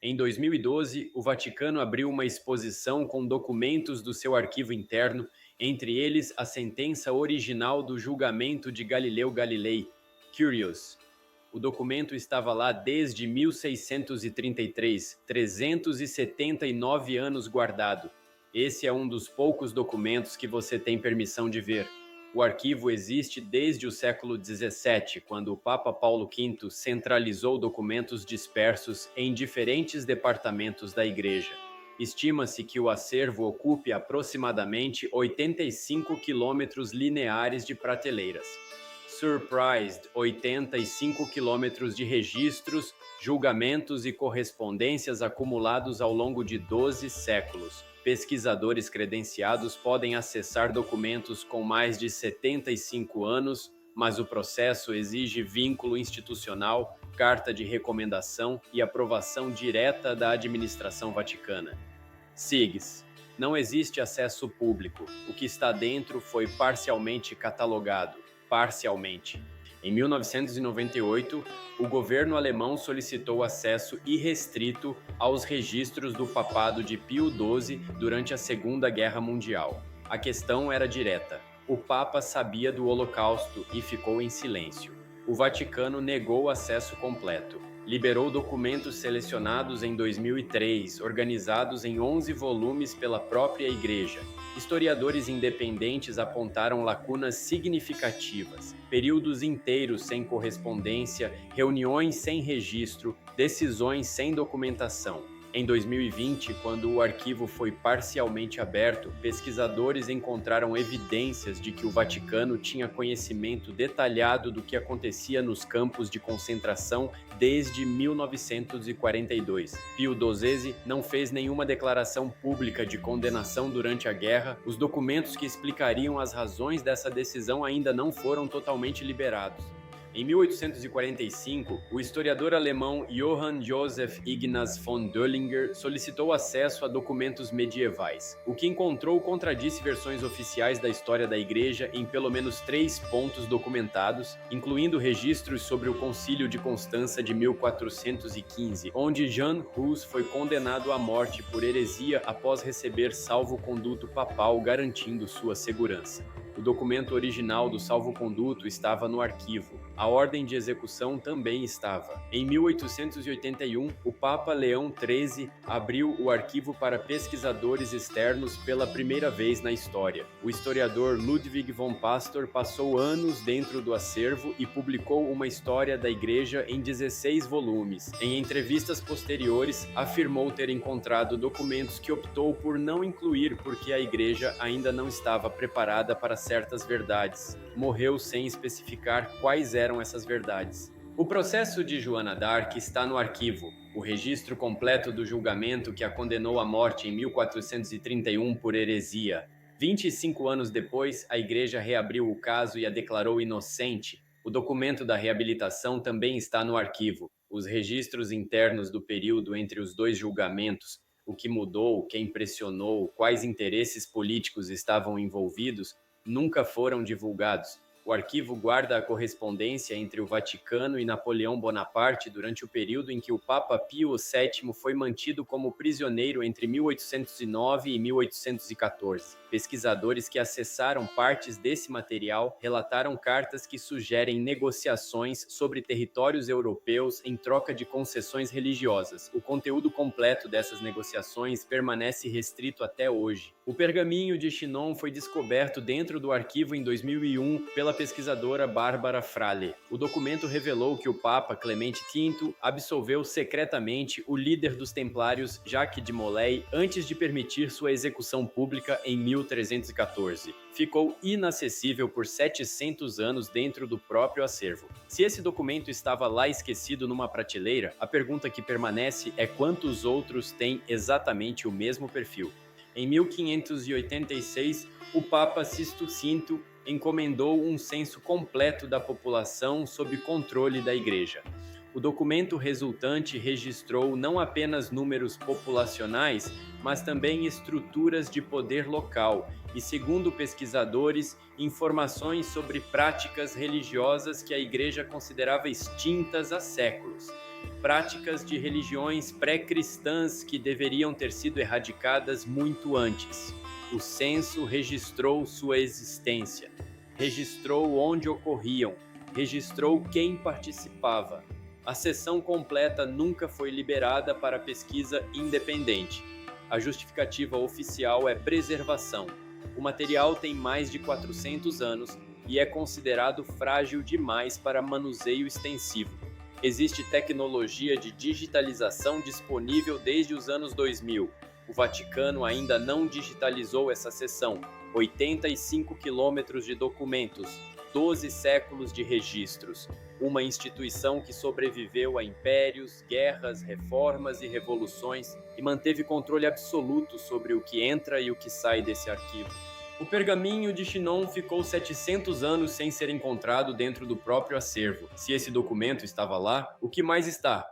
Em 2012, o Vaticano abriu uma exposição com documentos do seu arquivo interno, entre eles a sentença original do julgamento de Galileu Galilei, Curious. O documento estava lá desde 1633, 379 anos guardado. Esse é um dos poucos documentos que você tem permissão de ver. O arquivo existe desde o século XVII, quando o Papa Paulo V centralizou documentos dispersos em diferentes departamentos da Igreja. Estima-se que o acervo ocupe aproximadamente 85 quilômetros lineares de prateleiras. Surprised, 85 quilômetros de registros, julgamentos e correspondências acumulados ao longo de 12 séculos. Pesquisadores credenciados podem acessar documentos com mais de 75 anos, mas o processo exige vínculo institucional, carta de recomendação e aprovação direta da administração vaticana. SIGs. Não existe acesso público. O que está dentro foi parcialmente catalogado. Parcialmente. Em 1998, o governo alemão solicitou acesso irrestrito aos registros do papado de Pio XII durante a Segunda Guerra Mundial. A questão era direta. O Papa sabia do Holocausto e ficou em silêncio. O Vaticano negou acesso completo. Liberou documentos selecionados em 2003, organizados em 11 volumes pela própria Igreja. Historiadores independentes apontaram lacunas significativas, períodos inteiros sem correspondência, reuniões sem registro, decisões sem documentação. Em 2020, quando o arquivo foi parcialmente aberto, pesquisadores encontraram evidências de que o Vaticano tinha conhecimento detalhado do que acontecia nos campos de concentração desde 1942. Pio XII não fez nenhuma declaração pública de condenação durante a guerra. Os documentos que explicariam as razões dessa decisão ainda não foram totalmente liberados. Em 1845, o historiador alemão Johann Joseph Ignaz von Döllinger solicitou acesso a documentos medievais. O que encontrou contradisse versões oficiais da história da Igreja em pelo menos 3 pontos documentados, incluindo registros sobre o Concílio de Constança de 1415, onde Jan Hus foi condenado à morte por heresia após receber salvo-conduto papal garantindo sua segurança. O documento original do salvo-conduto estava no arquivo. A ordem de execução também estava. Em 1881, o Papa Leão XIII abriu o arquivo para pesquisadores externos pela primeira vez na história. O historiador Ludwig von Pastor passou anos dentro do acervo e publicou uma história da Igreja em 16 volumes. Em entrevistas posteriores, afirmou ter encontrado documentos que optou por não incluir porque a Igreja ainda não estava preparada para certas verdades. Morreu sem especificar quais eram essas verdades. O processo de Joana d'Arc está no arquivo. O registro completo do julgamento que a condenou à morte em 1431 por heresia. 25 anos depois, a Igreja reabriu o caso e a declarou inocente. O documento da reabilitação também está no arquivo. Os registros internos do período entre os dois julgamentos, o que mudou, quem pressionou, quais interesses políticos estavam envolvidos, nunca foram divulgados. O arquivo guarda a correspondência entre o Vaticano e Napoleão Bonaparte durante o período em que o Papa Pio VII foi mantido como prisioneiro entre 1809 e 1814. Pesquisadores que acessaram partes desse material relataram cartas que sugerem negociações sobre territórios europeus em troca de concessões religiosas. O conteúdo completo dessas negociações permanece restrito até hoje. O pergaminho de Chinon foi descoberto dentro do arquivo em 2001 pela pesquisadora Bárbara Frale. O documento revelou que o Papa Clemente V absolveu secretamente o líder dos Templários, Jacques de Molay, antes de permitir sua execução pública em 1314. Ficou inacessível por 700 anos dentro do próprio acervo. Se esse documento estava lá esquecido numa prateleira, a pergunta que permanece é quantos outros têm exatamente o mesmo perfil. Em 1586, o Papa Sisto V encomendou um censo completo da população sob controle da Igreja. O documento resultante registrou não apenas números populacionais, mas também estruturas de poder local e, segundo pesquisadores, informações sobre práticas religiosas que a Igreja considerava extintas há séculos. práticas de religiões pré-cristãs que deveriam ter sido erradicadas muito antes. O censo registrou sua existência, registrou onde ocorriam, registrou quem participava. A seção completa nunca foi liberada para pesquisa independente. A justificativa oficial é preservação. O material tem mais de 400 anos e é considerado frágil demais para manuseio extensivo. Existe tecnologia de digitalização disponível desde os anos 2000. O Vaticano ainda não digitalizou essa seção. 85 quilômetros de documentos, 12 séculos de registros. Uma instituição que sobreviveu a impérios, guerras, reformas e revoluções e manteve controle absoluto sobre o que entra e o que sai desse arquivo. O pergaminho de Chinon ficou 700 anos sem ser encontrado dentro do próprio acervo. Se esse documento estava lá, o que mais está?